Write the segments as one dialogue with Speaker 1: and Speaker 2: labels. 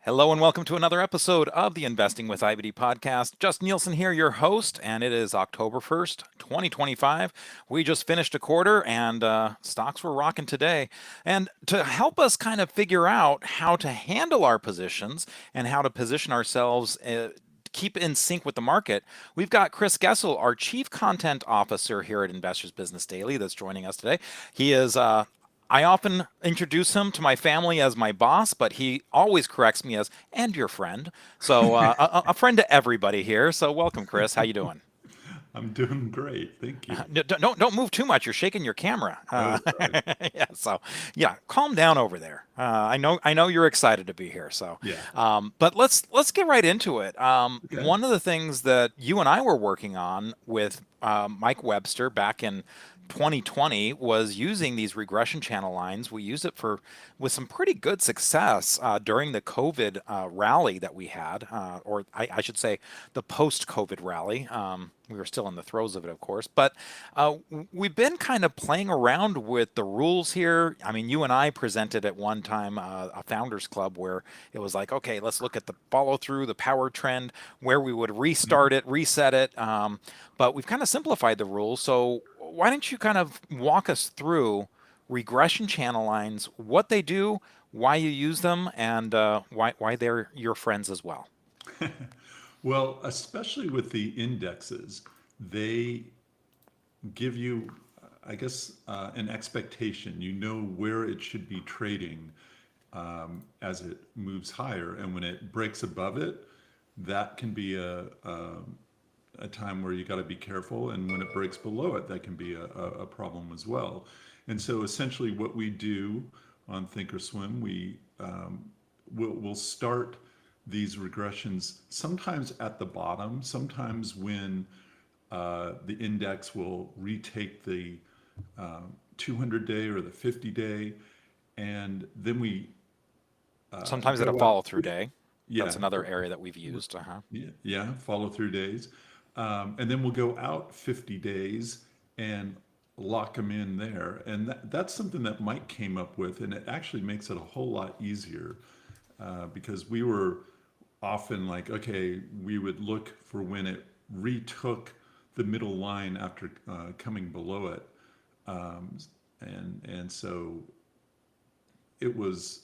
Speaker 1: Hello and welcome to another episode of the Investing with IBD Podcast. Justin Nielsen here, your host, and it is October 1st, 2025. We just finished a quarter and stocks were rocking today. And to help us kind of figure out how to handle our positions and how to position ourselves keep in sync with the market, we've got Chris Gessel, our Chief Content Officer here at Investors Business Daily, that's joining us today. He is I often introduce him to my family as my boss, but he always corrects me as "and your friend." So a friend to everybody here. So welcome, Chris. How you doing?
Speaker 2: I'm doing great. Thank you.
Speaker 1: Don't move too much. You're shaking your camera.
Speaker 2: Oh, sorry.
Speaker 1: Yeah. So yeah, calm down over there. I know you're excited to be here. So,
Speaker 2: Yeah.
Speaker 1: but let's get right into it.
Speaker 2: Okay.
Speaker 1: One of the things that you and I were working on with Mike Webster back in 2020 was using these regression channel lines. We used it for with some pretty good success during the COVID rally that we had, or I should say the post-COVID rally. We were still in the throes of it, of course, but we've been kind of playing around with the rules here. I mean, you and I presented at one time a founders club where it was like, okay, let's look at the follow through, the power trend, where we would restart it, reset it. But we've kind of simplified the rules. So why don't you kind of walk us through regression channel lines, what they do, why you use them, and why they're your friends as well?
Speaker 2: Well, especially with the indexes, they give you, I guess, an expectation. You know where it should be trading as it moves higher. And when it breaks above it, that can be a time where you got to be careful. And when it breaks below it, that can be a problem as well. And so essentially what we do on Thinkorswim, we'll start these regressions sometimes at the bottom, sometimes when the index will retake the 200-day or the 50-day, and then we
Speaker 1: Sometimes at a
Speaker 2: go out.
Speaker 1: follow through day.
Speaker 2: Yeah,
Speaker 1: That's another area that we've used. Uh-huh.
Speaker 2: yeah, follow through days. And then we'll go out 50 days and lock them in there. And that's something that Mike came up with, and it actually makes it a whole lot easier because we were often like, okay, we would look for when it retook the middle line after coming below it. Um, and so it was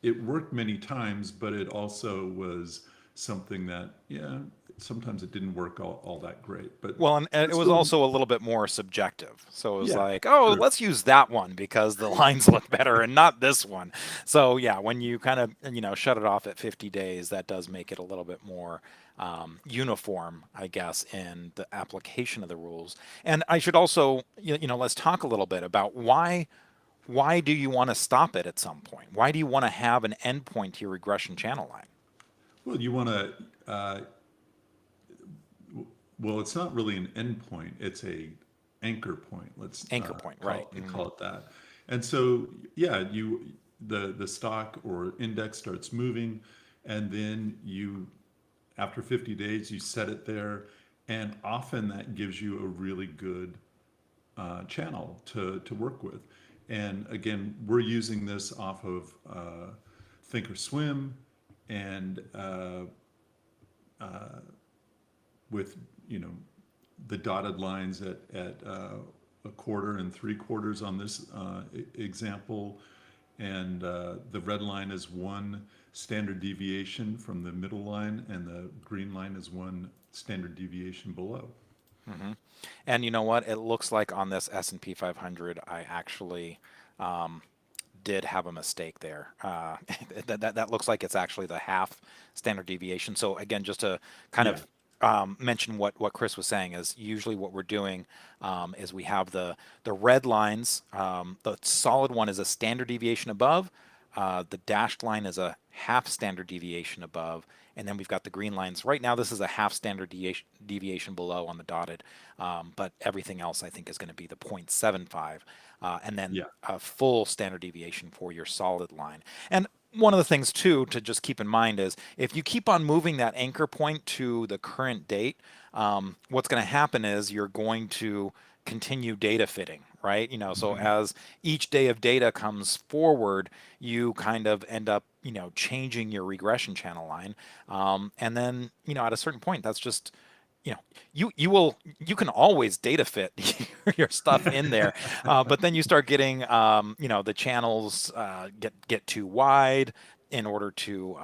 Speaker 2: it worked many times, but it also was something that, yeah, sometimes it didn't work all that great. But
Speaker 1: Well, and it was
Speaker 2: still,
Speaker 1: also a little bit more subjective. So it was
Speaker 2: yeah,
Speaker 1: like, oh,
Speaker 2: true.
Speaker 1: let's use that one because the lines look better and not this one. So yeah, when you kind of, shut it off at 50 days, that does make it a little bit more uniform, I guess, in the application of the rules. And I should also, let's talk a little bit about why do you want to stop it at some point? Why do you want to have an endpoint to your regression channel line?
Speaker 2: Well, you want to, well, it's not really an endpoint, it's a anchor point. Let's
Speaker 1: Anchor point, right?
Speaker 2: call it that. And so, yeah, the stock or index starts moving, and then you, after 50 days, you set it there, and often that gives you a really good channel to work with. And again, we're using this off of Thinkorswim, and with the dotted lines at a quarter and three quarters on this example, and the red line is one standard deviation from the middle line, and the green line is one standard deviation below.
Speaker 1: Hmm. And you know what? It looks like on this S&P 500, I actually um, did have a mistake there. That looks like it's actually the half standard deviation. So again, just to kind
Speaker 2: Yeah.
Speaker 1: of mention what Chris was saying is usually what we're doing is we have the red lines. The solid one is a standard deviation above. The dashed line is a half standard deviation above, and then we've got the green lines. Right now, this is a half standard deviation below on the dotted, but everything else I think is going to be the 0.75, and then
Speaker 2: Yeah.
Speaker 1: a full standard deviation for your solid line. And one of the things too to just keep in mind is if you keep on moving that anchor point to the current date, what's going to happen is you're going to continue data fitting, right? So
Speaker 2: Mhm.
Speaker 1: as each day of data comes forward, you kind of end up, changing your regression channel line. And then, at a certain point, that's just, you know, you can always data fit your stuff in there, but then you start getting, the channels get too wide in order to,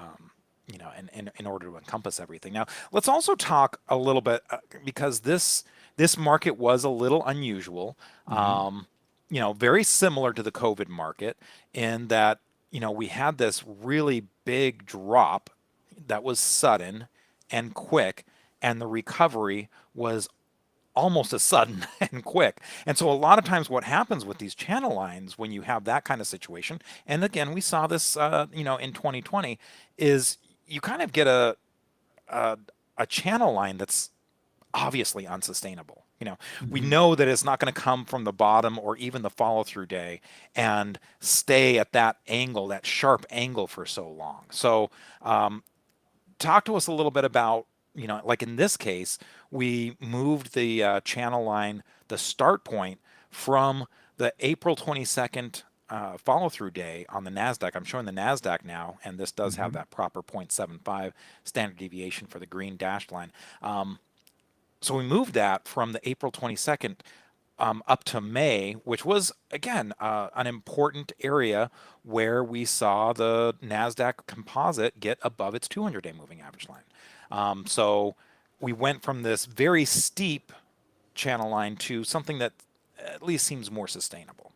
Speaker 1: in order to encompass everything. Now, let's also talk a little bit because this market was a little unusual,
Speaker 2: Mhm.
Speaker 1: very similar to the COVID market in that, we had this really big drop that was sudden and quick, and the recovery was almost as sudden and quick. And so a lot of times what happens with these channel lines when you have that kind of situation, and again, we saw this, in 2020, is you kind of get a, a channel line that's obviously unsustainable. We
Speaker 2: Mhm.
Speaker 1: know that it's not going to come from the bottom or even the follow through day and stay at that angle, that sharp angle for so long. So, talk to us a little bit about, like in this case, we moved the channel line, the start point from the April 22nd follow through day on the NASDAQ. I'm showing the NASDAQ now, and this does have
Speaker 2: Mhm.
Speaker 1: that proper 0.75 standard deviation for the green dashed line. So we moved that from the April 22nd up to May, which was again an important area where we saw the Nasdaq Composite get above its 200-day moving average line. So we went from this very steep channel line to something that at least seems more sustainable.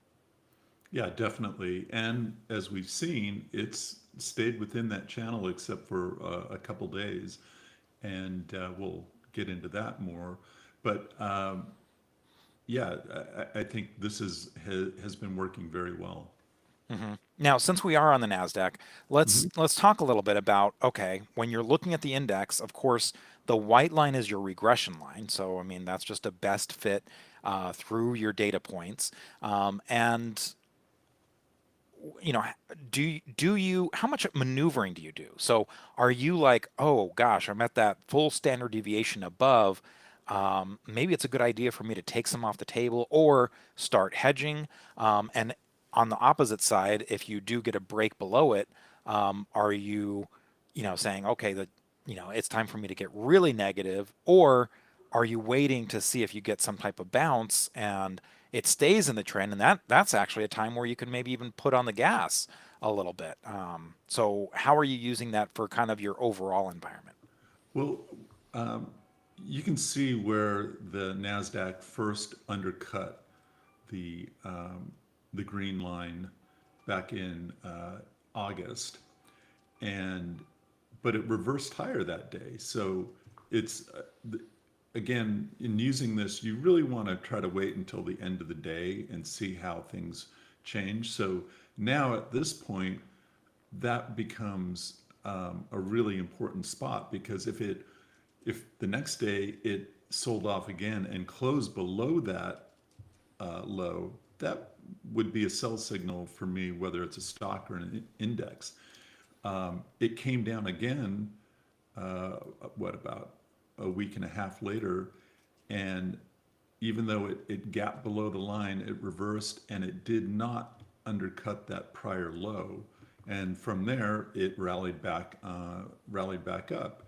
Speaker 2: Yeah, definitely. And as we've seen, it's stayed within that channel except for a couple days, and we'll get into that more. But yeah, I think this has been working very well.
Speaker 1: Now, since we are on the Nasdaq, let's
Speaker 2: Mhm.
Speaker 1: let's talk a little bit about, okay, when you're looking at the index, of course, the white line is your regression line. So, I mean, that's just a best fit through your data points. And you know, do you how much maneuvering do you do? So, are you like, oh gosh, I'm at that full standard deviation above? Maybe it's a good idea for me to take some off the table or start hedging. And on the opposite side, if you do get a break below it, are you, saying, okay, it's time for me to get really negative, or are you waiting to see if you get some type of bounce and it stays in the trend, and that's actually a time where you can maybe even put on the gas a little bit. So how are you using that for kind of your overall environment?
Speaker 2: Well, um, you can see where the Nasdaq first undercut the green line back in August, and but it reversed higher that day. So it's again, in using this, you really want to try to wait until the end of the day and see how things change. So now at this point, that becomes a really important spot, because if the next day it sold off again and closed below that low, that would be a sell signal for me, whether it's a stock or an index. It came down again, uh, what, about a week and a half later, and even though it gapped below the line, it reversed and it did not undercut that prior low. And from there, it rallied back up,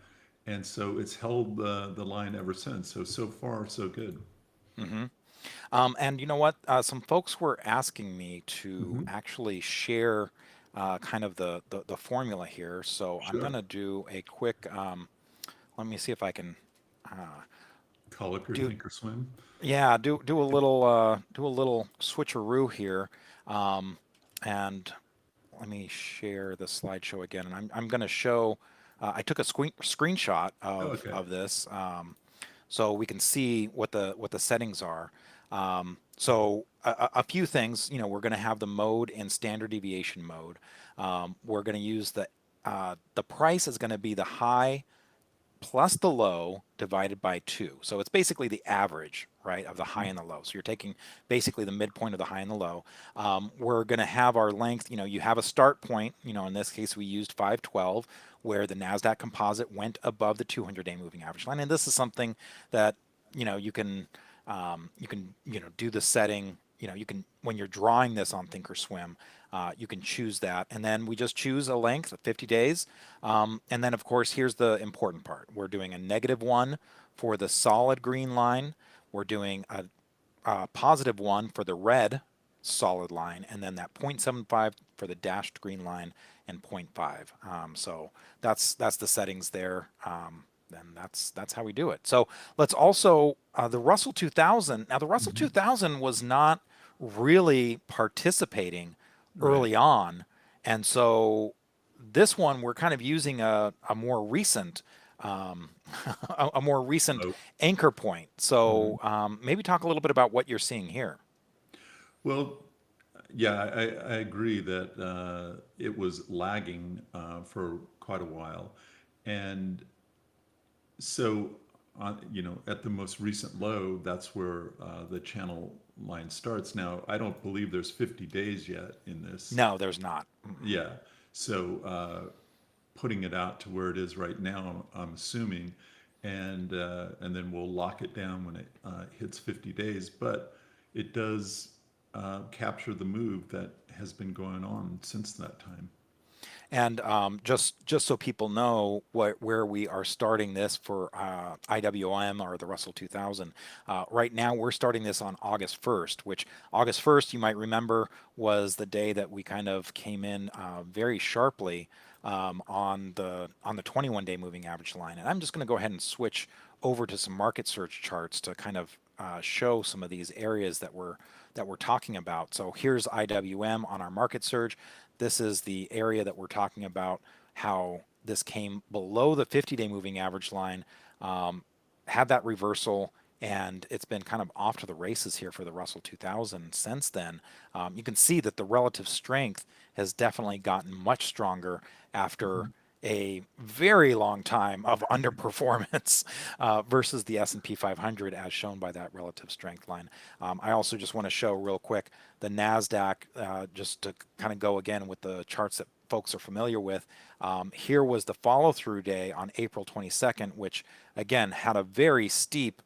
Speaker 2: and so it's held the line ever since. So so far so good.
Speaker 1: hmm and you know what? Some folks were asking me to
Speaker 2: Hmm.
Speaker 1: actually share kind of the formula here. So I'm
Speaker 2: Sure.
Speaker 1: going to do a quick, let me see if I can
Speaker 2: Call up your
Speaker 1: do,
Speaker 2: thinkorswim.
Speaker 1: yeah, do a little switcheroo here. And let me share the slideshow again, and I'm going to show. I took a screenshot
Speaker 2: Oh, okay.
Speaker 1: of this, so we can see what the settings are. So a few things. We're going to have the mode in standard deviation mode. We're going to use the price is going to be the high plus the low divided by 2. So it's basically the average, right, of the high
Speaker 2: Mhm.
Speaker 1: and the low. So you're taking basically the midpoint of the high and the low. We're going to have our length, you have a start point, in this case we used 512, where the NASDAQ composite went above the 200-day moving average line. And this is something that, you can do the setting you can, when you're drawing this on Thinkorswim, you can choose that, and then we just choose a length of 50 days. And then, of course, here's the important part: we're doing a -1 for the solid green line. We're doing a +1 for the red solid line, and then that 0.75 for the dashed green line, and zero point 0.5. So that's the settings there. And that's how we do it. So let's also the Russell 2000. Now the Russell
Speaker 2: Mhm.
Speaker 1: 2000 was not really participating
Speaker 2: Right.
Speaker 1: early on, and so this one we're kind of using a more recent um, a more recent
Speaker 2: Oh,
Speaker 1: anchor point.
Speaker 2: mhm.
Speaker 1: So maybe talk a little bit about what you're seeing here.
Speaker 2: Well, yeah, I agree that it was lagging for quite a while. And so, at the most recent low, that's where the channel line starts. Now, I don't believe there's 50 days yet in this.
Speaker 1: No, there's not. Mm-mm.
Speaker 2: Yeah. So, putting it out to where it is right now, I'm assuming, and then we'll lock it down when it hits 50 days. But it does capture the move that has been going on since that time.
Speaker 1: And just so people know where we are starting this for IWM or the Russell 2000, right now we're starting this on August 1st, which August 1st, you might remember, was the day that we kind of came in very sharply on the 21-day moving average line. And I'm just going to go ahead and switch over to some market search charts to kind of show some of these areas that we're talking about. So here's IWM on our market surge. This is the area that we're talking about, how this came below the 50-day moving average line, um, had that reversal, and it's been kind of off to the races here for the Russell 2000 since then. You can see that the relative strength has definitely gotten much stronger after
Speaker 2: Mhm.
Speaker 1: a very long time of underperformance versus the S&P 500 as shown by that relative strength line. I also just want to show real quick the NASDAQ, just to kind of go again with the charts that folks are familiar with. Here was the follow through day on April 22nd, which again had a very steep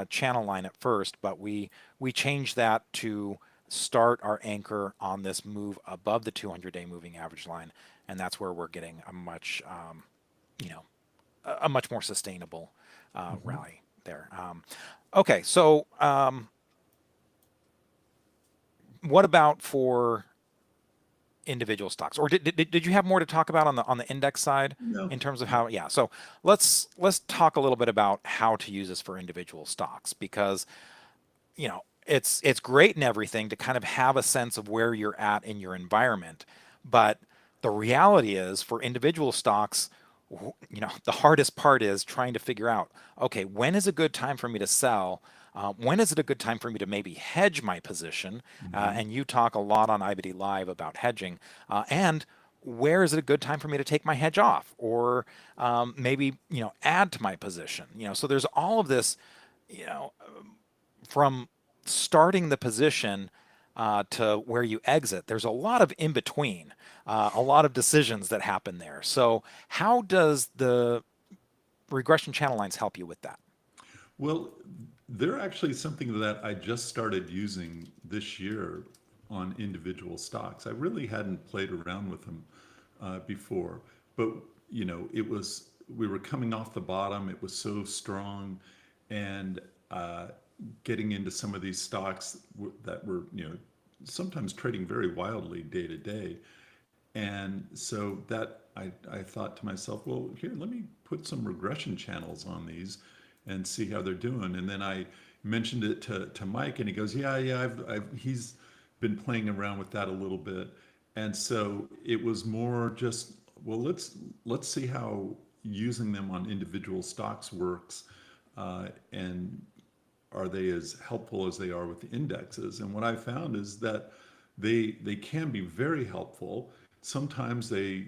Speaker 1: channel line at first, but we changed that to start our anchor on this move above the 200-day moving average line, and that's where we're getting a much you know a much more sustainable
Speaker 2: Mhm.
Speaker 1: rally there. Okay, so what about for individual stocks, or did you have more to talk about on the index side
Speaker 2: No,
Speaker 1: in terms of
Speaker 2: no.
Speaker 1: how? Yeah, so let's talk a little bit about how to use this for individual stocks, because it's great and everything to kind of have a sense of where you're at in your environment, but the reality is for individual stocks, the hardest part is trying to figure out, okay, when is a good time for me to sell? When is it a good time for me to maybe hedge my position?
Speaker 2: Mhm.
Speaker 1: And you talk a lot on IBD Live about hedging, and where is it a good time for me to take my hedge off, or maybe add to my position? So there's all of this, you know, from starting the position to where you exit. There's a lot of in between, a lot of decisions that happen there. So how does the regression channel lines help you with that?
Speaker 2: Well, they're actually something that I just started using this year on individual stocks. I really hadn't played around with them before, but it was we were coming off the bottom. It was so strong, and uh, getting into some of these stocks that were sometimes trading very wildly day to day. And so that I thought to myself, well, here, let me put some regression channels on these and see how they're doing. And then I mentioned it to Mike, and he goes, yeah, yeah, he's been playing around with that a little bit. And so it was more just, well, let's see how using them on individual stocks works, and are they as helpful as they are with the indexes? And what I found is that they can be very helpful. Sometimes they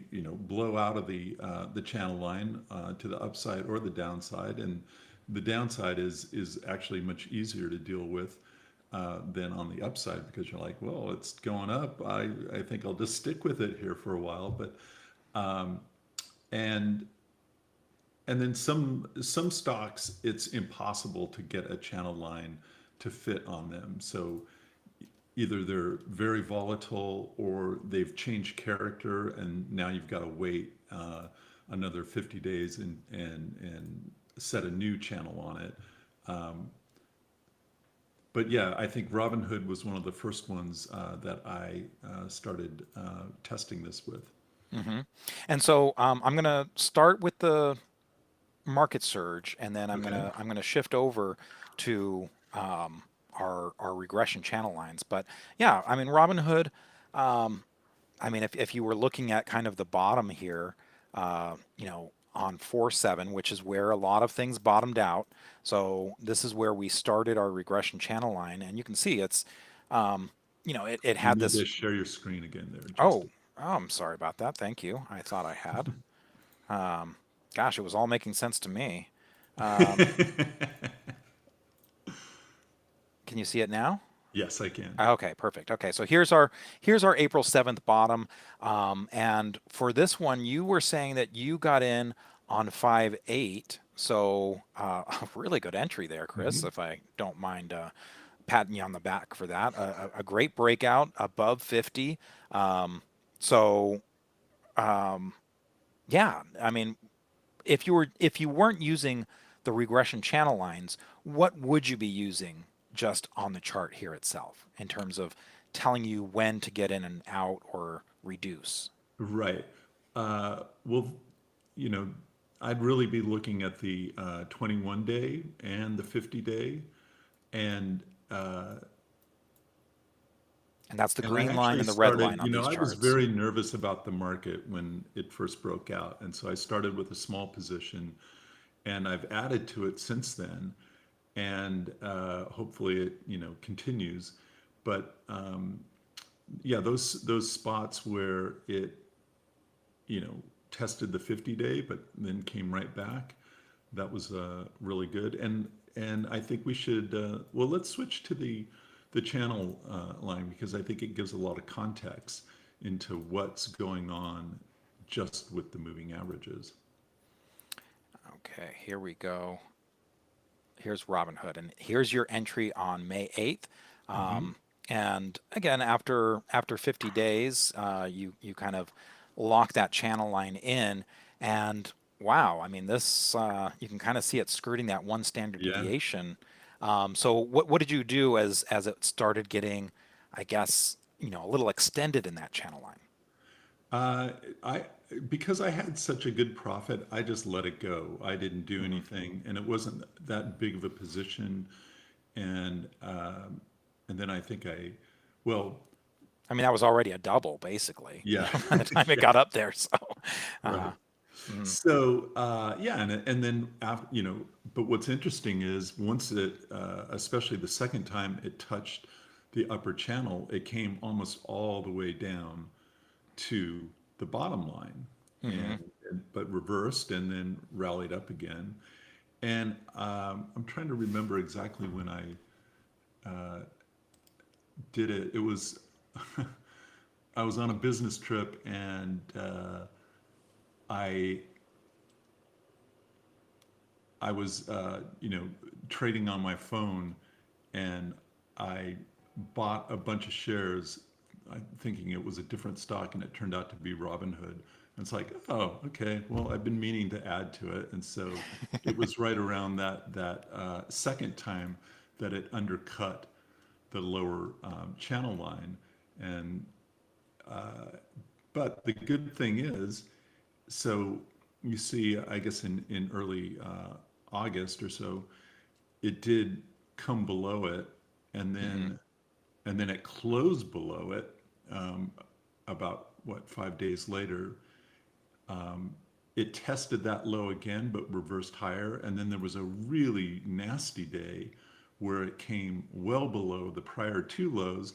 Speaker 2: blow out of the channel line to the upside or the downside, and the downside is actually much easier to deal with than on the upside, because you're like, well, it's going up. I think I'll just stick with it here for a while. But and and then some stocks, it's impossible to get a channel line to fit on them. So either they're very volatile or they've changed character, and now you've got to wait another 50 days and set a new channel on it. Um, but yeah, I think Robinhood was one of the first ones that I started testing this with.
Speaker 1: Hmm. And so I'm going to start with the market surge, and then
Speaker 2: Okay.
Speaker 1: I'm gonna shift over to our regression channel lines. But yeah, I mean Robinhood. Um, I mean, if you were looking at kind of the bottom here, on 4.7, which is where a lot of things bottomed out. So this is where we started our regression channel line, and you can see um, it
Speaker 2: You
Speaker 1: had
Speaker 2: need to
Speaker 1: this.
Speaker 2: share your screen again there,
Speaker 1: Oh,
Speaker 2: Justin.
Speaker 1: I'm sorry about that. Thank you. I thought I had. Um, Gosh, it was all making sense to me. Um, can you see it now?
Speaker 2: Yes, I can.
Speaker 1: Okay, perfect. Okay, so here's our April 7th bottom, and for this one, you were saying that you got in on 5.8, so a really good entry there, Chris.
Speaker 2: Hmm.
Speaker 1: If I don't mind patting you on the back for that, a great breakout above 50. Um, so um, yeah, I mean, if you weren't using the regression channel lines, what would you be using just on the chart here itself in terms of telling you when to get in and out or reduce?
Speaker 2: Right. Well, you know, I'd really be looking at the 21 day and the 50 day. And uh,
Speaker 1: And that's the
Speaker 2: and I
Speaker 1: green line
Speaker 2: actually
Speaker 1: and the red
Speaker 2: started,
Speaker 1: line on these
Speaker 2: I was
Speaker 1: charts.
Speaker 2: very nervous about the market when it first broke out. And so I started with a small position and I've added to it since then. And hopefully it, continues. But yeah, those spots where it, you know, tested the 50-day, but then came right back. That was really good. And I think we should, well, let's switch to the channel line because I think it gives a lot of context into what's going on just with the moving averages.
Speaker 1: Okay, here we go. Here's Robinhood, and here's your entry on May 8th.
Speaker 2: Hmm.
Speaker 1: And again, after 50 days, you kind of lock that channel line in, and wow, I mean this you can kind of see it skirting that one standard
Speaker 2: Yeah.
Speaker 1: deviation. So what did you do as it started getting, I guess, a little extended in that channel line?
Speaker 2: Uh, I because I had such a good profit, I just let it go. I didn't do
Speaker 1: Hmm.
Speaker 2: anything, and it wasn't that big of a position. And then I think well,
Speaker 1: I mean that was already a double basically,
Speaker 2: yeah,
Speaker 1: by the time it
Speaker 2: yeah,
Speaker 1: got up there. So,
Speaker 2: right.
Speaker 1: uh, mhm.
Speaker 2: So yeah, and then after, but what's interesting is once it, especially the second time it touched the upper channel, it came almost all the way down to the bottom line,
Speaker 1: Hmm.
Speaker 2: but reversed and then rallied up again. And I'm trying to remember exactly when I did it. It was I was on a business trip and I I was, trading on my phone, and I bought a bunch of shares, thinking it was a different stock, and it turned out to be Robinhood. And it's like, oh, okay. Well, I've been meaning to add to it, and so it was right around that second time that it undercut the lower channel line, and but the good thing is, so you see, I guess in early August or so, it did come below it, and
Speaker 1: Hmm.
Speaker 2: then it closed below it um, about what 5 days later. It tested that low again, but reversed higher, and then there was a really nasty day where it came well below the prior two lows,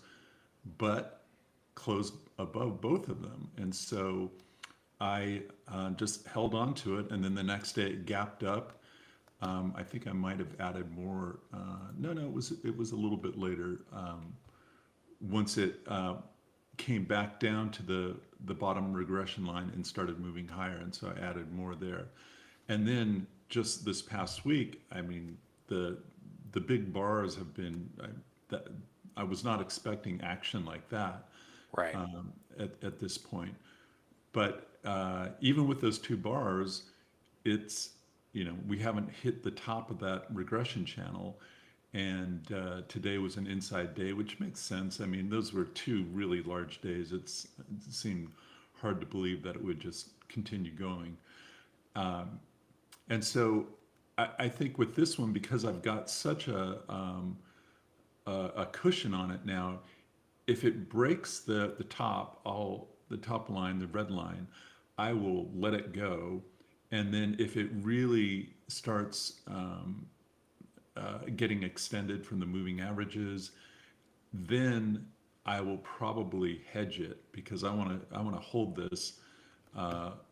Speaker 2: but closed above both of them, and so I just held on to it, and then the next day it gapped up. I think I might have added more. No, it was a little bit later. Once it came back down to the bottom regression line and started moving higher, and so I added more there. And then just this past week, I mean, the the big bars have been that I was not expecting action like that
Speaker 1: Right.
Speaker 2: at this point. But even with those two bars, it's, we haven't hit the top of that regression channel. And today was an inside day, which makes sense. I mean, those were two really large days. It seemed hard to believe that it would just continue going. And so I think with this one, because I've got such a cushion on it now, if it breaks the top, the top line, the red line, I will let it go. And then if it really starts getting extended from the moving averages, then I will probably hedge it because I want to hold this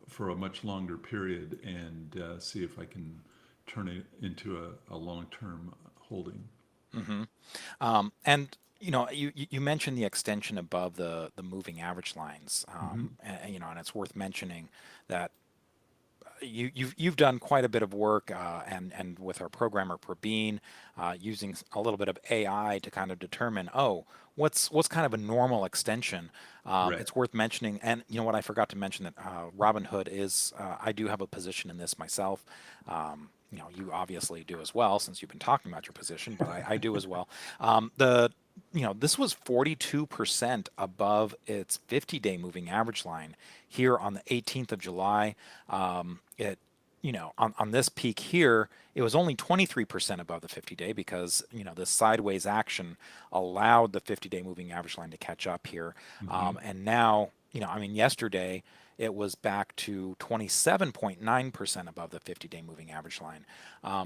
Speaker 2: for a much longer period and see if I can turn it into a long-term holding.
Speaker 1: Hmm. And you mentioned the extension above the moving average lines,
Speaker 2: Hmm.
Speaker 1: and it's worth mentioning that you've done quite a bit of work, and with our programmer Praveen, using a little bit of AI to kind of determine, what's kind of a normal extension.
Speaker 2: Right.
Speaker 1: It's worth mentioning, and you know what, I forgot to mention that Robinhood is, I do have a position in this myself. You obviously do as well, since you've been talking about your position, but I do as well. The this was 42% above its 50-day moving average line here on the 18th of July. It on this peak here, it was only 23% above the 50-day because this sideways action allowed the 50-day moving average line to catch up here.
Speaker 2: Hmm.
Speaker 1: And now, I mean, yesterday it was back to 27.9% above the 50-day moving average line.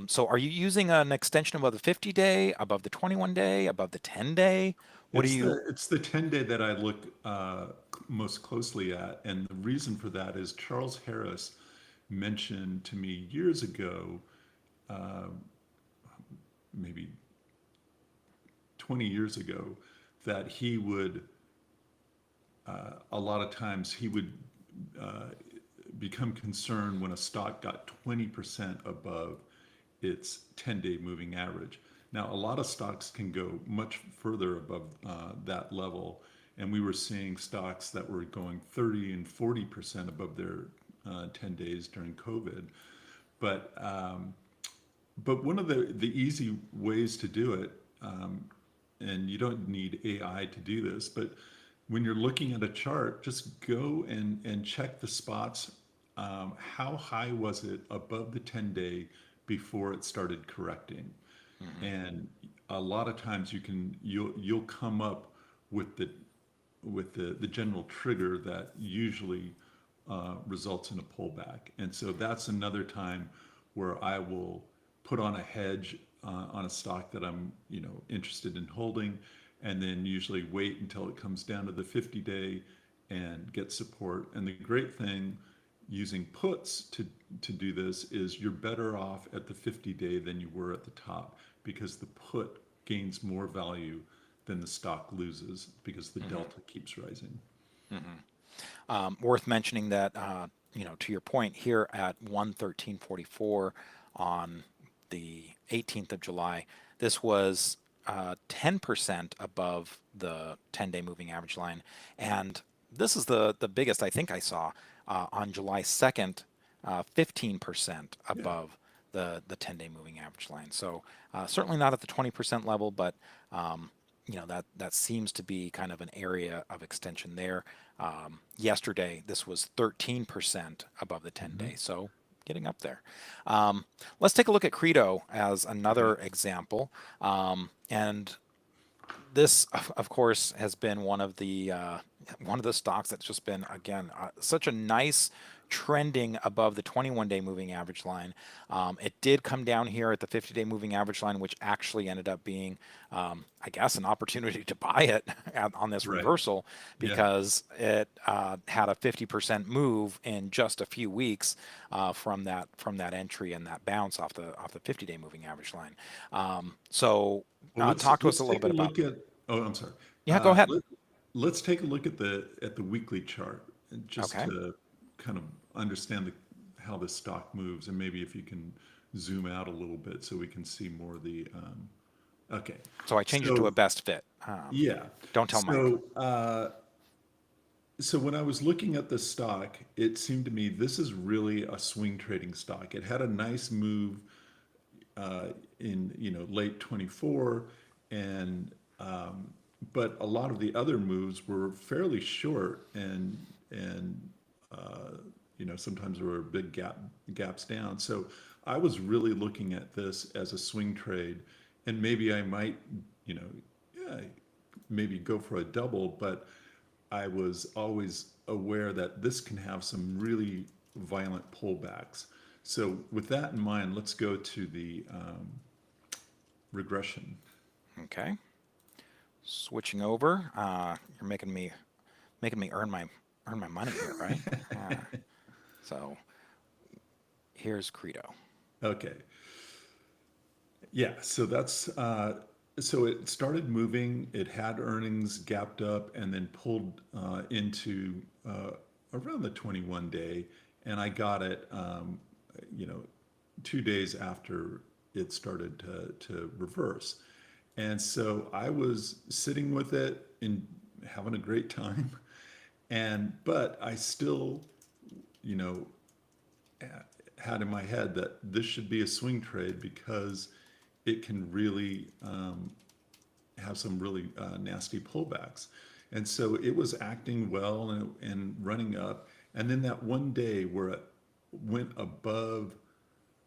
Speaker 1: So are you using an extension above the 50-day, above the 21-day, above the 10-day? What do you?
Speaker 2: It's the 10-day that I look most closely at, and the reason for that is Charles Harris mentioned to me years ago, maybe 20 years ago, that he would a lot of times he would uh, become concerned when a stock got 20% above its 10-day moving average. Now, a lot of stocks can go much further above that level, and we were seeing stocks that were going 30 and 40% above their 10 days during COVID. But one of the easy ways to do it, and you don't need AI to do this, but when you're looking at a chart, just go and check the spots. How high was it above the 10-day before it started correcting?
Speaker 1: Mhm.
Speaker 2: And a lot of times you'll come up with the general trigger that usually results in a pullback. And so that's another time where I will put on a hedge on a stock that I'm interested in holding, and then usually wait until it comes down to the 50-day and get support. And the great thing using puts to do this is you're better off at the 50-day than you were at the top because the put gains more value than the stock loses because the
Speaker 1: Mhm.
Speaker 2: delta keeps rising.
Speaker 1: Mhm. Worth mentioning that, to your point here at 113.44 on the 18th of July, this was 10% above the 10-day moving average line. And this is the biggest I think I saw on July 2nd, 15%
Speaker 2: Yeah.
Speaker 1: above the 10-day moving average line. So certainly not at the 20% level, but that seems to be kind of an area of extension there. Yesterday, this was 13% above the 10
Speaker 2: Hmm.
Speaker 1: day, so getting up there. Um, let's take a look at Credo as
Speaker 2: Okay.
Speaker 1: another example. And this, of course, has been one of the stocks that's just been, again, such a nice trending above the 21-day moving average line. It did come down here at the 50-day moving average line, which actually ended up being, I guess, an opportunity to buy it on this
Speaker 2: Right.
Speaker 1: reversal
Speaker 2: Yeah.
Speaker 1: because it had a 50% move in just a few weeks from that entry and that bounce off the 50-day moving average line. So
Speaker 2: Well, let's
Speaker 1: talk to us a
Speaker 2: let's
Speaker 1: little
Speaker 2: take a
Speaker 1: bit about.
Speaker 2: look at. Oh, I'm sorry.
Speaker 1: Yeah, go ahead.
Speaker 2: Let's take a look at the weekly chart, and just
Speaker 1: Okay.
Speaker 2: to kind of understand how the stock moves, and maybe if you can zoom out a little bit so we can see more of the Okay.
Speaker 1: So I changed it to a
Speaker 2: So
Speaker 1: best fit.
Speaker 2: yeah.
Speaker 1: Don't tell Mike.
Speaker 2: So when I was looking at the stock, it seemed to me this is really a swing trading stock. It had a nice move uh, in late 24, and but a lot of the other moves were fairly short, and uh, sometimes there were big gaps down. So I was really looking at this as a swing trade, and maybe I might you know yeah, maybe go for a double, but I was always aware that this can have some really violent pullbacks. So with that in mind, let's go to the regression.
Speaker 1: Okay. Switching over. You're making me earn my money here, right? So here's Credo.
Speaker 2: Okay. Yeah, so that's so it started moving. It had earnings gapped up and then pulled into around the 21 day, and I got it, you know, 2 days after it started to reverse. And so I was sitting with it and having a great time. And, but I still, you know, had in my head that this should be a swing trade because it can really have some really nasty pullbacks. And so it was acting well and running up. And then that one day where it went above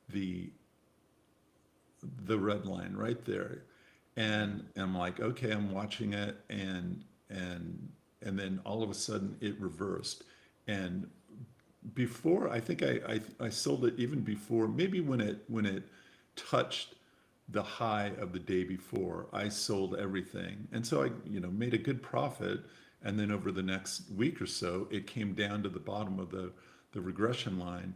Speaker 2: the the red line right there, and I'm like, okay, I'm watching it, and then all of a sudden it reversed. And before, I think I sold it even before, maybe when it touched the high of the day before, I sold everything. And so I, made a good profit. And then over the next week or so, it came down to the bottom of the regression line.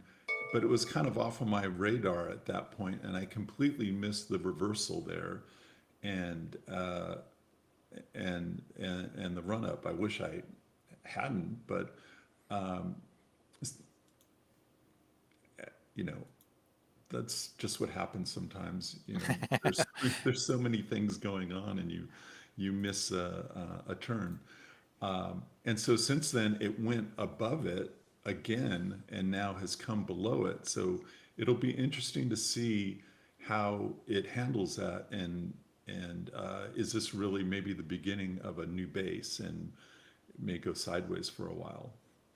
Speaker 2: But it was kind of off of my radar at that point, and I completely missed the reversal there, and and the run up. I wish I hadn't, but you know, that's just what happens sometimes. There's so many things going on, and you miss a turn. And so since then, it went above it again, and now has come below it. So it'll be interesting to see how it handles that, and is this really maybe the beginning of a new base, and may go sideways for a while.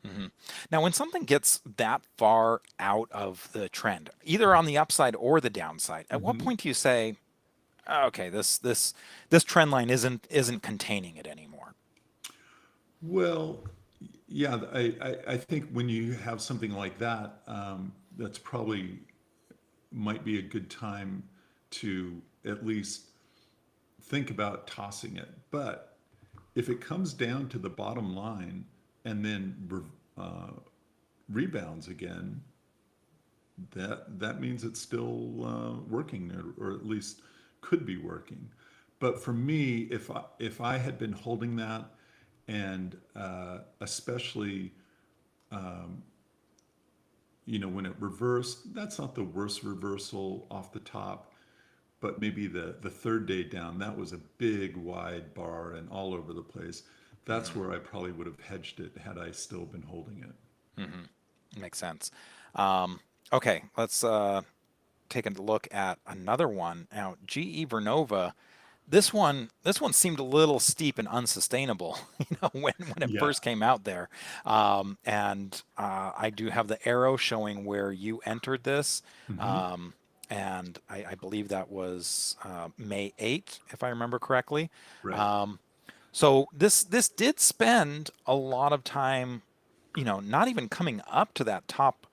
Speaker 1: Hmm. Now, when something gets that far out of the trend, either on the upside or the downside, at what
Speaker 2: hmm
Speaker 1: point do you say, okay, this trend line isn't containing it anymore?
Speaker 2: Well, yeah, I think when you have something like that, that's probably might be a good time to at least think about tossing it. But if it comes down to the bottom line and then rebounds again, that means it's still working, or at least could be working. But for me, if I had been holding that, and especially when it reversed, that's not the worst reversal off the top, but maybe the third day down, that was a big wide bar and all over the place. That's
Speaker 1: Hmm.
Speaker 2: where I probably would have hedged it had I still been holding it.
Speaker 1: Hmm. Makes sense. Um, okay, let's take a look at another one. Now, GE Vernova, this one seemed a little steep and unsustainable, when it
Speaker 2: Yeah.
Speaker 1: first came out there. And I do have the arrow showing where you entered this.
Speaker 2: hmm
Speaker 1: Um, and I believe that was May 8th, if I remember correctly.
Speaker 2: Right.
Speaker 1: Um, so this did spend a lot of time, not even coming up to that top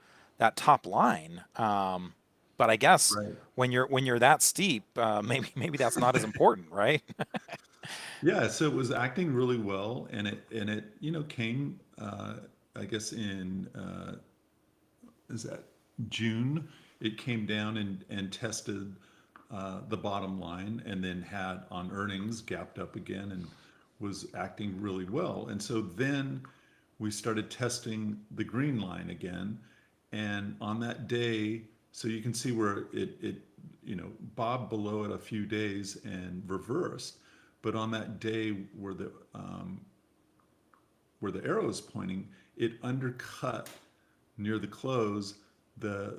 Speaker 1: line. But I guess
Speaker 2: Right.
Speaker 1: when you're that steep, maybe that's not as important, right?
Speaker 2: Yeah. So it was acting really well, and it came, I guess in is that June, it came down and tested the bottom line, and then had on earnings gapped up again and was acting really well. And so then we started testing the green line again. And on that day, So you can see where bobbed below it a few days and reversed. But on that day where the arrow is pointing, it undercut near the close the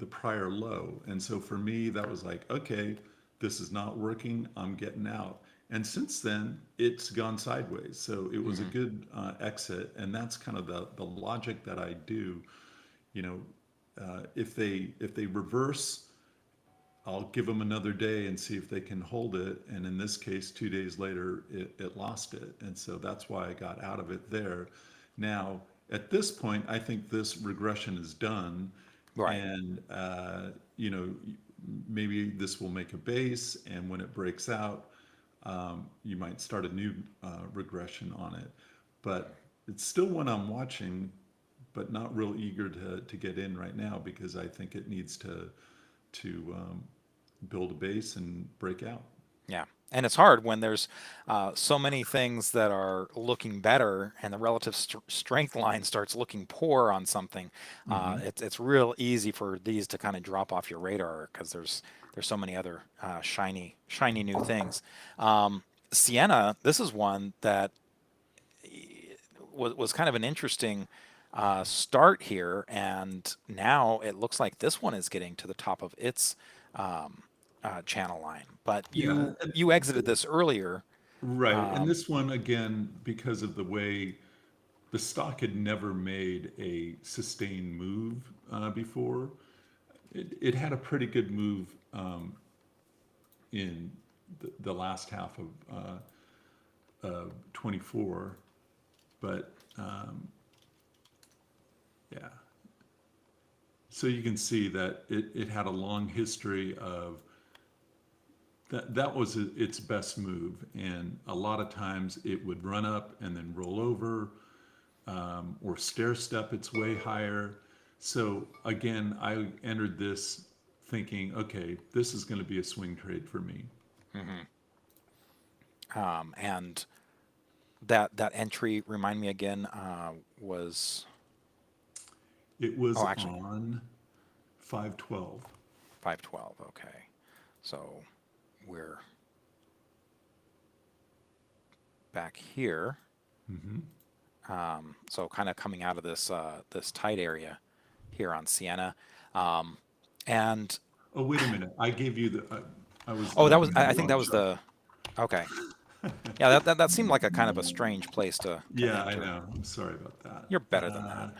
Speaker 2: prior low. And so for me, that was like, okay, this is not working. I'm getting out. And since then, it's gone sideways. So it was a
Speaker 1: Hmm.
Speaker 2: good exit, and that's kind of the logic that I do. You know, if they reverse, I'll give them another day and see if they can hold it. And in this case, 2 days later, it lost it. And so that's why I got out of it there. Now, at this point, I think this regression is done.
Speaker 1: Right.
Speaker 2: And, maybe this will make a base. And when it breaks out, you might start a new regression on it. But it's still one I'm watching, but not real eager to get in right now because I think it needs to build a base and break out.
Speaker 1: Yeah. And it's hard when there's so many things that are looking better and the relative strength line starts looking poor on something.
Speaker 2: Hmm.
Speaker 1: It's real easy for these to kind of drop off your radar because there's so many other shiny new things. Sienna, this is one that was kind of an interesting start here, and now it looks like this one is getting to the top of its channel line. But
Speaker 2: Yeah,
Speaker 1: you exited this earlier.
Speaker 2: right. And
Speaker 1: Um,
Speaker 2: this one, again, because of the way the stock had never made a sustained move before, it had a pretty good move in the last half of 24. But yeah, so you can see that it had a long history of that was its best move. And a lot of times it would run up and then roll over or stair step its way higher. So again, I entered this thinking, okay, this is going to be a swing trade for me.
Speaker 1: mhm. And that entry, remind me again, was
Speaker 2: It was
Speaker 1: oh actually
Speaker 2: on 512.
Speaker 1: 512. Okay, so we're back here.
Speaker 2: Hmm.
Speaker 1: So kind of coming out of this tight area here on Sienna. Um, and
Speaker 2: Oh, wait a minute. I gave you I was
Speaker 1: oh, that was
Speaker 2: looking at
Speaker 1: I
Speaker 2: the
Speaker 1: think that
Speaker 2: wrong
Speaker 1: was
Speaker 2: chart.
Speaker 1: the okay. Yeah, that seemed like a kind of a strange place to
Speaker 2: Yeah, I
Speaker 1: enter.
Speaker 2: know. I'm sorry about
Speaker 1: You're
Speaker 2: that.
Speaker 1: better than that.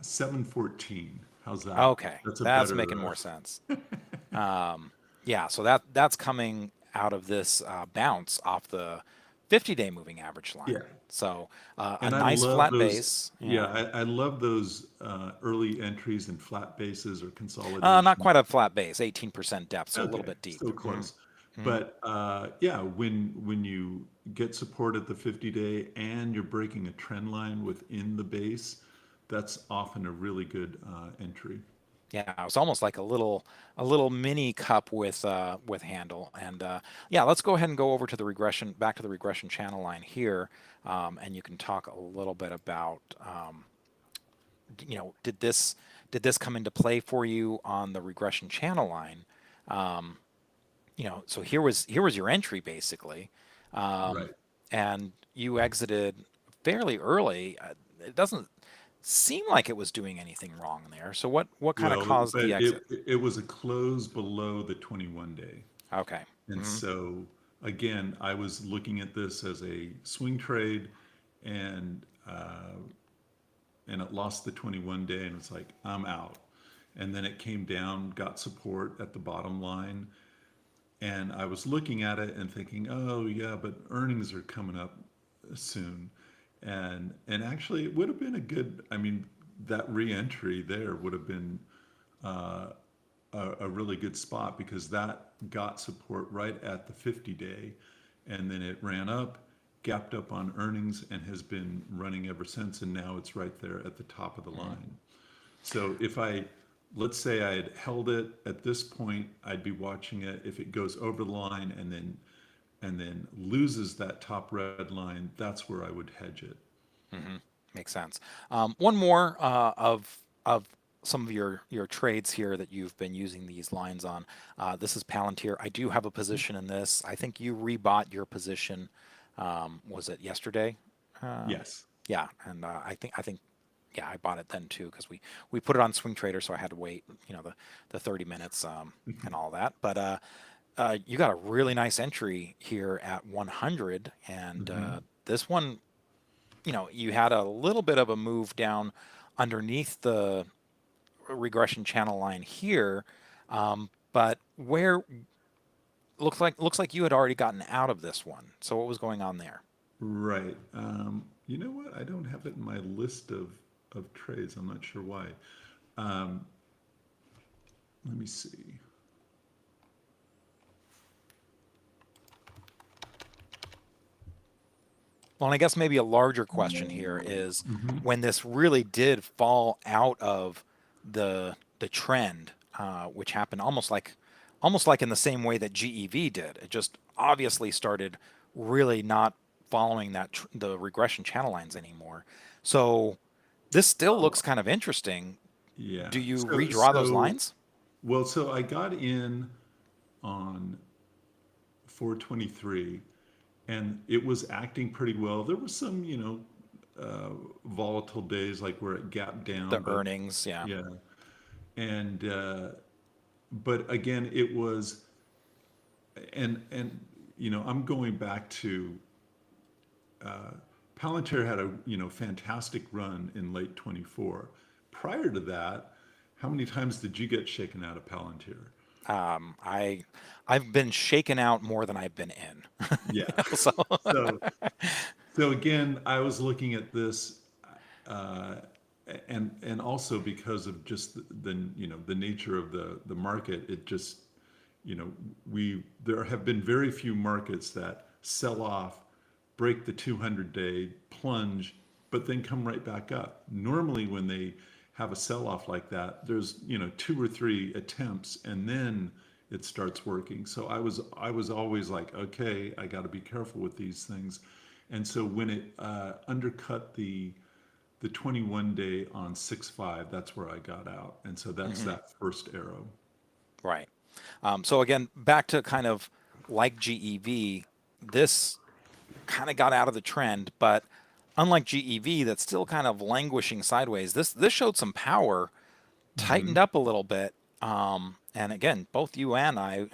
Speaker 2: 714. How's that?
Speaker 1: Okay,
Speaker 2: That's a
Speaker 1: that's
Speaker 2: better.
Speaker 1: making more sense. Yeah, so that's coming out of this bounce off the 50-day moving average line.
Speaker 2: Yeah.
Speaker 1: So a
Speaker 2: And I
Speaker 1: nice
Speaker 2: love
Speaker 1: flat
Speaker 2: those.
Speaker 1: base.
Speaker 2: Yeah,
Speaker 1: Yeah,
Speaker 2: I love those early entries in flat bases or
Speaker 1: not
Speaker 2: consolidation.
Speaker 1: quite a flat base, 18% depth, so a little
Speaker 2: Okay,
Speaker 1: bit deep.
Speaker 2: so
Speaker 1: Hmm.
Speaker 2: close.
Speaker 1: Hmm.
Speaker 2: But yeah, when you get support at the 50-day and you're breaking a trend line within the base, that's often a really good entry.
Speaker 1: Yeah, it was almost like a little mini cup with handle. And yeah, let's go ahead and go over to the regression, back to the regression channel line here, and you can talk a little bit about did this come into play for you on the regression channel line? Um, so here was your entry basically, um,
Speaker 2: Right.
Speaker 1: and you exited fairly early. It doesn't seem like it was doing anything wrong there. So what kind of
Speaker 2: Well,
Speaker 1: caused
Speaker 2: but
Speaker 1: the exit?
Speaker 2: it was a close below the 21 day.
Speaker 1: Okay.
Speaker 2: And
Speaker 1: Hmm.
Speaker 2: so again, I was looking at this as a swing trade and and it lost the 21 day and it's like, I'm out. And then it came down, got support at the bottom line. And I was looking at it and thinking, oh yeah, but earnings are coming up soon. And actually it would have been a good, I mean, that re-entry there would have been a really good spot because that got support right at the 50-day, and then it ran up, gapped up on earnings, and has been running ever since. And now it's right there at the top of the
Speaker 1: Hmm.
Speaker 2: line. So if let's say I had held it at this point, I'd be watching it. If it goes over the line and then loses that top red line, that's where I would hedge it.
Speaker 1: Hmm. Makes sense. One more of some of your trades here that you've been using these lines on. This is Palantir. I do have a position in this. I think you rebought your position. Was it yesterday? Um,
Speaker 2: Yes.
Speaker 1: yeah, and I think yeah, I bought it then too because we put it on Swing Trader, so I had to wait, the 30 minutes and all that. But you got a really nice entry here at 100, and
Speaker 2: Hmm.
Speaker 1: this one, you had a little bit of a move down underneath the regression channel line here, but where looks like you had already gotten out of this one. So what was going on there?
Speaker 2: Right. You know what? I don't have it in my list of trades. I'm not sure why. Um, Let me see.
Speaker 1: Well, and I guess maybe a larger question here is
Speaker 2: Hmm.
Speaker 1: when this really did fall out of the trend, which happened almost like in the same way that GEV did. It just obviously started really not following the regression channel lines anymore. So this still
Speaker 2: Oh,
Speaker 1: looks kind of interesting.
Speaker 2: yeah.
Speaker 1: Do you
Speaker 2: So,
Speaker 1: redraw those
Speaker 2: so,
Speaker 1: lines?
Speaker 2: well, so I got in on 423 and it was acting pretty well. There was some, volatile days like where it gapped
Speaker 1: The
Speaker 2: down, but
Speaker 1: earnings, yeah.
Speaker 2: yeah. And, but again, it was, and, I'm going back to Palantir had a, fantastic run in late 24. Prior to that, how many times did you get shaken out of Palantir?
Speaker 1: I've been shaken out more than I've been in.
Speaker 2: Yeah.
Speaker 1: So
Speaker 2: So, so again, I was looking at this, uh, and also because of just the nature of the market, it just, you know, there have been very few markets that sell off, break the 200-day plunge, but then come right back up. Normally, when they have a sell off like that, there's, two or three attempts, and then it starts working. So I was always like, okay, I got to be careful with these things. And so when it undercut the 21-day on 6.5, that's where I got out. And so that's
Speaker 1: mhm,
Speaker 2: that first arrow.
Speaker 1: right. So again, back to kind of like GEV, this kind of got out of the trend, but unlike GEV, that's still kind of languishing sideways. This showed some power,
Speaker 2: Hmm.
Speaker 1: tightened up a little bit. And again, both you and I,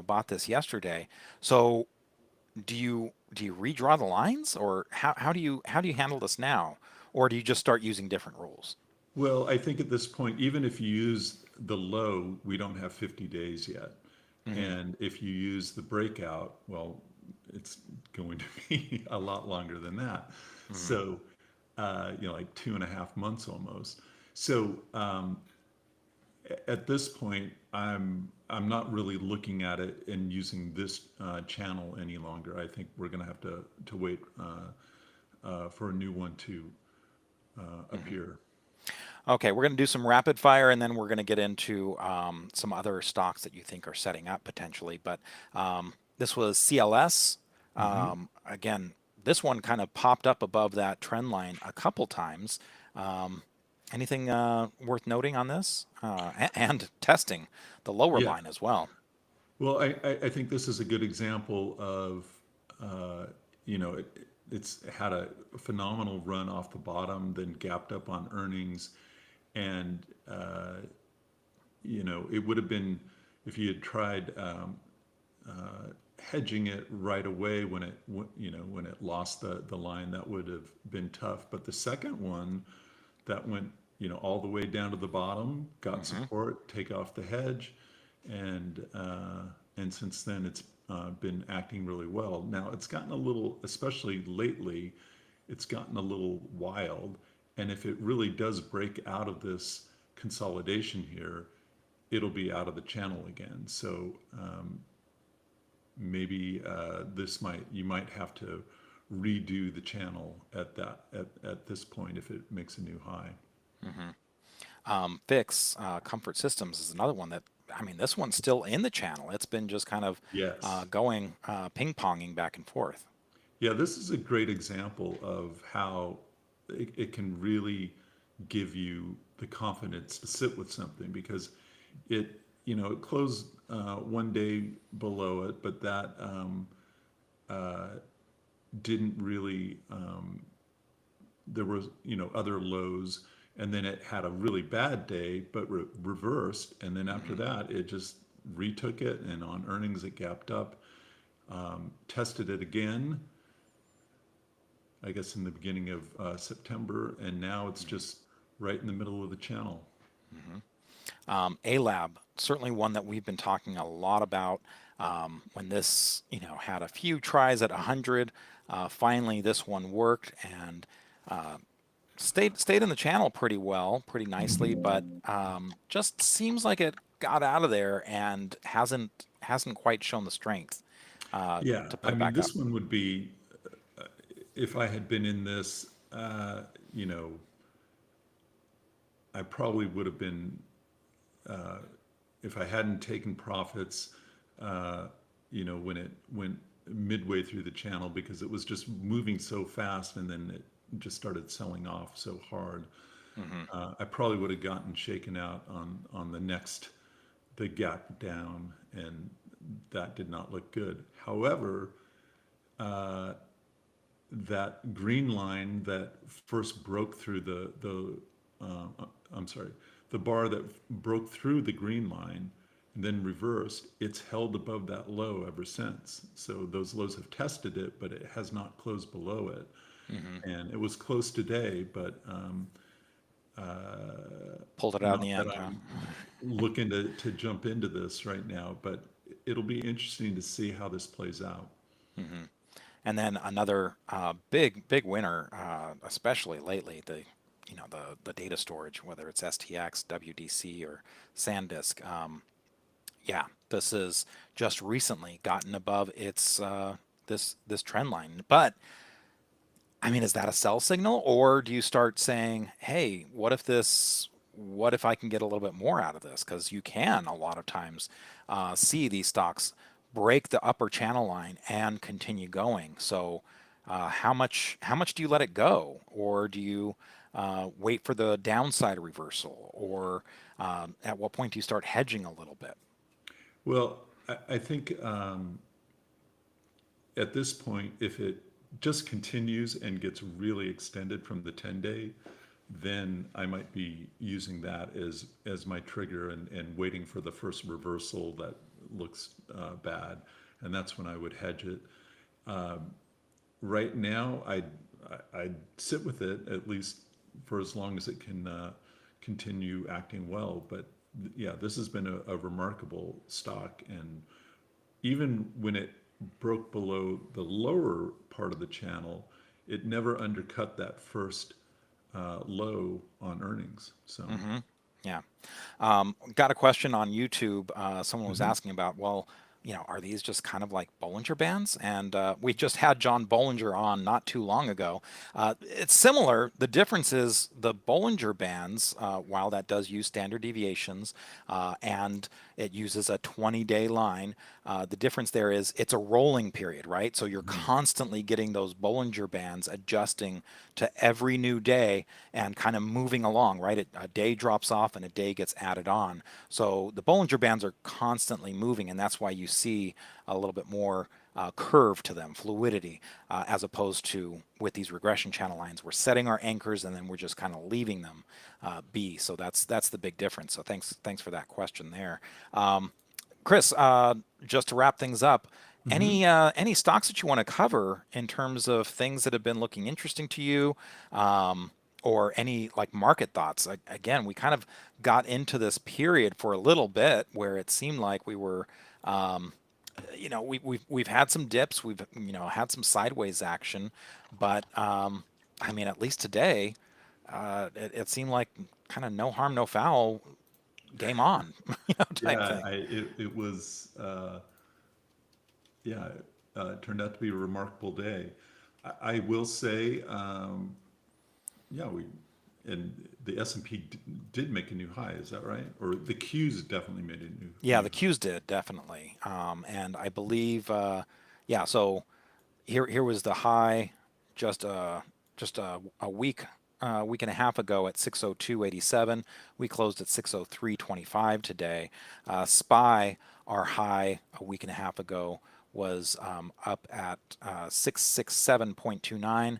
Speaker 1: bought this yesterday. So do you redraw the lines, or how do you handle this now, or do you just start using different rules?
Speaker 2: Well, I think at this point, even if you use the low, we don't have 50 days yet.
Speaker 1: Hmm.
Speaker 2: And if you use the breakout, well, it's going to be a lot longer than that.
Speaker 1: Hmm.
Speaker 2: So, like 2.5 months almost. So, at this point, I'm not really looking at it and using this channel any longer. I think we're going to have to wait for a new one to
Speaker 1: Hmm.
Speaker 2: appear.
Speaker 1: Okay, we're going to do some rapid fire, and then we're going to get into some other stocks that you think are setting up potentially. But this was CLS.
Speaker 2: Hmm.
Speaker 1: Again, this one kind of popped up above that trend line a couple times. Um, Anything worth noting on this? And testing the lower
Speaker 2: Yeah.
Speaker 1: line as well.
Speaker 2: Well, I think this is a good example of, uh, it's had a phenomenal run off the bottom, then gapped up on earnings. And, it would have been, if you had tried hedging it right away when when it lost the line, that would have been tough. But the second one that went, all the way down to the bottom, got
Speaker 1: Hmm.
Speaker 2: support, take off the hedge, and since then it's been acting really well. Now it's gotten a little, especially lately, it's gotten a little wild, and if it really does break out of this consolidation here, it'll be out of the channel again. So maybe you might have to redo the channel at this point if it makes a new high.
Speaker 1: Hmm. Fix Comfort Systems is another one that, I mean, this one's still in the channel. It's been just kind of
Speaker 2: Yes.
Speaker 1: going ping ponging back and forth.
Speaker 2: Yeah, this is a great example of how, it can really give you the confidence to sit with something because it, it closed one day below it, but that didn't really, there was, other lows, and then it had a really bad day, but reversed. And then after
Speaker 1: Hmm.
Speaker 2: that, it just retook it, and on earnings, it gapped up, tested it again, I guess in the beginning of September, and now it's just right in the middle of the channel.
Speaker 1: Hmm. ALAB, certainly one that we've been talking a lot about. When this, had a few tries at 100, finally this one worked and uh, stayed in the channel pretty well, pretty nicely, but just seems like it got out of there and hasn't quite shown the strength
Speaker 2: Yeah,
Speaker 1: to put
Speaker 2: I
Speaker 1: it
Speaker 2: mean,
Speaker 1: back up.
Speaker 2: this one would be, if I had been in this, you know, I probably would have been, if I hadn't taken profits, uh, when it went midway through the channel because it was just moving so fast and then it just started selling off so hard.
Speaker 1: Hmm.
Speaker 2: I probably would have gotten shaken out on the gap down, and that did not look good. However, that green line that first broke through I'm sorry, the bar that broke through the green line and then reversed, it's held above that low ever since. So those lows have tested it, but it has not closed below it.
Speaker 1: Hmm.
Speaker 2: And it was close today, but
Speaker 1: Pulled it out in
Speaker 2: not
Speaker 1: the
Speaker 2: that
Speaker 1: end, huh?
Speaker 2: I'm looking to jump into this right now, but it'll be interesting to see how this plays out.
Speaker 1: Hmm. And then another big winner, especially lately, the data storage, whether it's STX, WDC, or SanDisk. Yeah, this has just recently gotten above its this trend line. But I mean, is that a sell signal, or do you start saying, "Hey, what if this? What if I can get a little bit more out of this?" Because you can a lot of times see these stocks break the upper channel line and continue going. So, how much do you let it go, or do you wait for the downside reversal, or at what point do you start hedging a little bit?
Speaker 2: Well, I think at this point, if it just continues and gets really extended from the 10-day, then I might be using that as my trigger and waiting for the first reversal that looks bad, and that's when I would hedge it. Right now, I'd sit with it at least for as long as it can continue acting well. But yeah, this has been a remarkable stock, and even when it broke below the lower part of the channel, it never undercut that first low on earnings. So,
Speaker 1: Hmm. Yeah. Got a question on YouTube. Someone was
Speaker 2: mhm.
Speaker 1: asking about, well, are these just kind of like Bollinger Bands? And we just had John Bollinger on not too long ago. It's similar. The difference is the Bollinger Bands, while that does use standard deviations and it uses a 20-day line, the difference there is it's a rolling period, right? So you're constantly getting those Bollinger Bands adjusting to every new day and kind of moving along, right? A day drops off and a day gets added on. So the Bollinger Bands are constantly moving, and that's why you see a little bit more curve to them, fluidity, as opposed to with these regression channel lines, we're setting our anchors and then we're just kind of leaving them be. So that's the big difference. So thanks for that question there. Chris, just to wrap things up,
Speaker 2: Mhm.
Speaker 1: any stocks that you want to cover in terms of things that have been looking interesting to you, or any like market thoughts? Again, we kind of got into this period for a little bit where it seemed like we were, um, we've had some dips, we've had some sideways action, but I mean, at least today, it seemed like kind of no harm, no foul, game on, type
Speaker 2: Yeah,
Speaker 1: thing.
Speaker 2: it was, yeah, it turned out to be a remarkable day. I will say, yeah, and the S&P did make a new high, is that right? Or the Q's definitely made a
Speaker 1: Yeah,
Speaker 2: new
Speaker 1: the
Speaker 2: high.
Speaker 1: Qs did definitely, and I believe, yeah. So here was the high, just just a week and a half ago at 602.87. We closed at 603.25 today. SPY, our high a week and a half ago, was up at 667.29.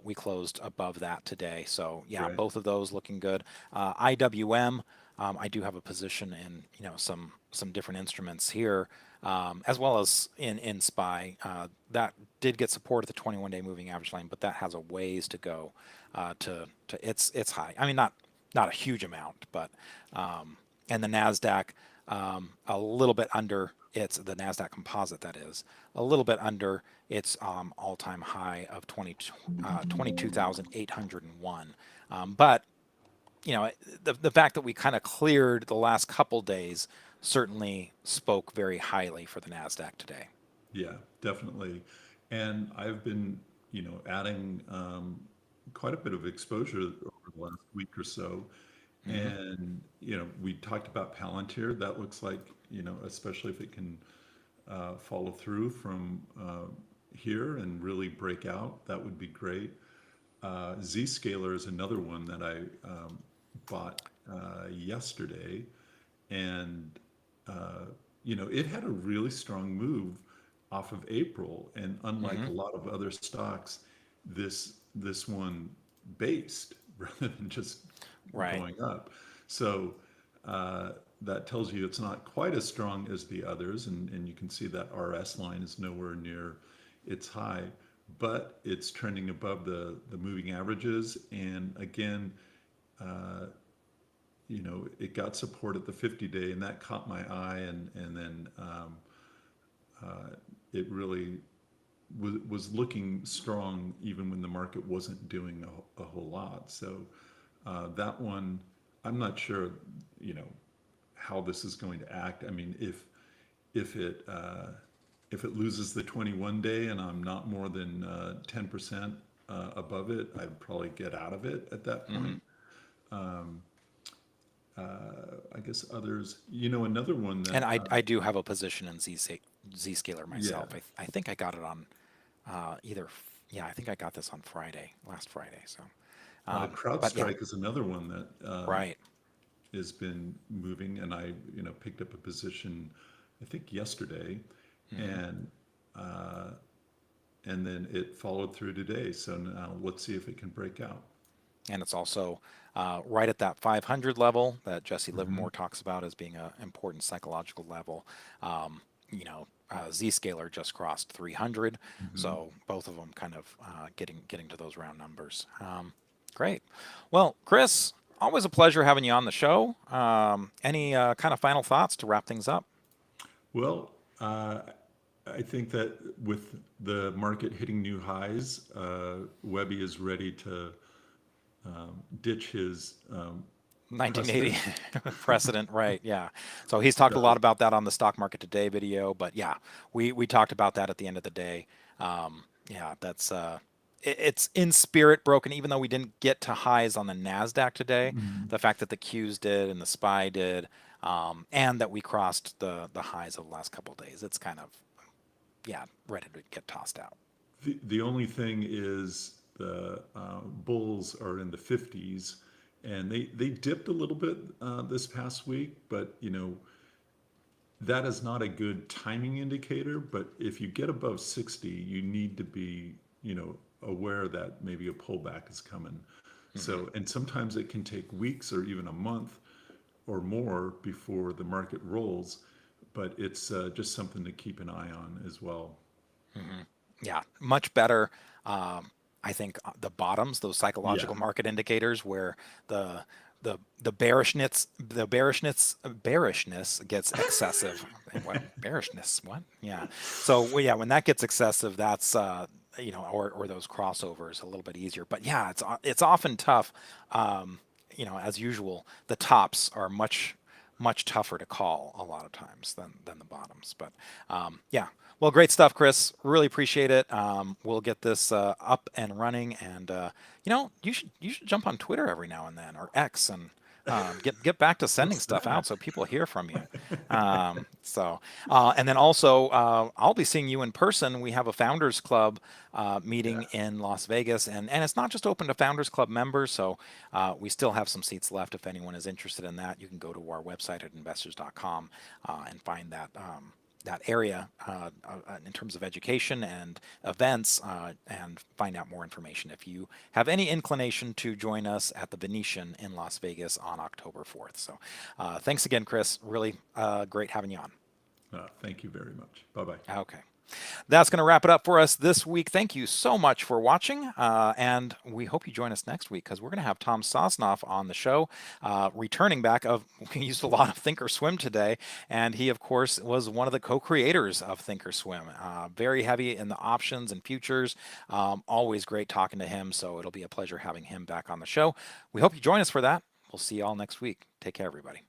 Speaker 1: We closed above that today. So yeah,
Speaker 2: Right.
Speaker 1: both of those looking good. IWM, I do have a position in some different instruments here, as well as in SPY. That did get support at the 21-day moving average line, but that has a ways to go to its high. I mean, not a huge amount, but and the Nasdaq a little bit under its the Nasdaq Composite, that is a little bit under its all-time high of 22,801. But the fact that we kind of cleared the last couple days certainly spoke very highly for the Nasdaq today.
Speaker 2: Yeah, definitely. And I've been, adding quite a bit of exposure over the last week or so.
Speaker 1: Hmm.
Speaker 2: And, we talked about Palantir. That looks like, especially if it can follow through from here and really break out, that would be great. Zscaler is another one that I bought yesterday, and it had a really strong move off of April, and unlike
Speaker 1: Hmm.
Speaker 2: a lot of other stocks, this one based rather than just
Speaker 1: Right.
Speaker 2: going up. So that tells you it's not quite as strong as the others, and you can see that RS line is nowhere near its high, but it's trending above the moving averages. And again, uh, it got support at the 50-day, and that caught my eye, and then it really was looking strong even when the market wasn't doing a whole lot. So that one, I'm not sure, you know, how this is going to act. I mean, if it if it loses the 21 day and I'm not more than 10% above it, I'd probably get out of it at that
Speaker 1: Hmm.
Speaker 2: point. Um, I guess others, another one that,
Speaker 1: And I do have a position in Zscaler
Speaker 2: yeah,
Speaker 1: myself. I think I got it on yeah, I think I got this on last Friday. So, but yeah,
Speaker 2: CrowdStrike is another one that
Speaker 1: right.
Speaker 2: has been moving, and I, picked up a position, I think yesterday,
Speaker 1: Hmm.
Speaker 2: and uh, and then it followed through today. So now let's see if it can break out.
Speaker 1: And it's also right at that 500 level that Jesse
Speaker 2: Hmm.
Speaker 1: Livermore talks about as being an important psychological level. Zscaler just crossed 300,
Speaker 2: Hmm.
Speaker 1: so both of them kind of getting to those round numbers. Great. Well, Chris, always a pleasure having you on the show. Any kind of final thoughts to wrap things up?
Speaker 2: Well, I think that with the market hitting new highs, Webby is ready to ditch his precedent.
Speaker 1: 1980 precedent, right? Yeah. So he's talked a lot
Speaker 2: So,
Speaker 1: about that on the stock market today video, but yeah, we talked about that at the end of the day. Yeah, that's it's in spirit broken, even though we didn't get to highs on the Nasdaq today.
Speaker 2: mm,
Speaker 1: The fact that the Qs did and the SPY did, and that we crossed the highs of the last couple of days, it's kind of yeah ready to get tossed out.
Speaker 2: the only thing is the bulls are in the 50s, and they dipped a little bit this past week, but that is not a good timing indicator. But if you get above 60, you need to be, aware that maybe a pullback is coming.
Speaker 1: Hmm.
Speaker 2: So, and sometimes it can take weeks or even a month or more before the market rolls, but it's just something to keep an eye on as well.
Speaker 1: Hmm. Yeah, much better. I think the bottoms, those
Speaker 2: Yeah.
Speaker 1: psychological market indicators, where the bearishness gets excessive. What bearishness? What? Yeah. So well, yeah, when that gets excessive, that's or those crossovers a little bit easier. But yeah, it's often tough. As usual, the tops are much tougher to call a lot of times than the bottoms. But yeah, well, great stuff, Chris. Really appreciate it. We'll get this up and running, and you should jump on Twitter every now and then or X and Get back to sending
Speaker 2: What's
Speaker 1: stuff out
Speaker 2: that?
Speaker 1: so people hear from you. And then also, I'll be seeing you in person. We have a Founders Club meeting
Speaker 2: Yes.
Speaker 1: in Las Vegas, and it's not just open to Founders Club members, so we still have some seats left. If anyone is interested in that, you can go to our website at investors.com and find that. That area in terms of education and events and find out more information if you have any inclination to join us at the Venetian in Las Vegas on October 4th. So thanks again, Chris. Really great having you on.
Speaker 2: Thank you very much. Bye-bye.
Speaker 1: Okay. That's going to wrap it up for us this week. Thank you so much for watching, and we hope you join us next week because we're going to have Tom Sosnoff on the show, returning back. We used a lot of Thinkorswim today, and he, of course, was one of the co-creators of Thinkorswim. Very heavy in the options and futures. Always great talking to him, so it'll be a pleasure having him back on the show. We hope you join us for that. We'll see you all next week. Take care, everybody.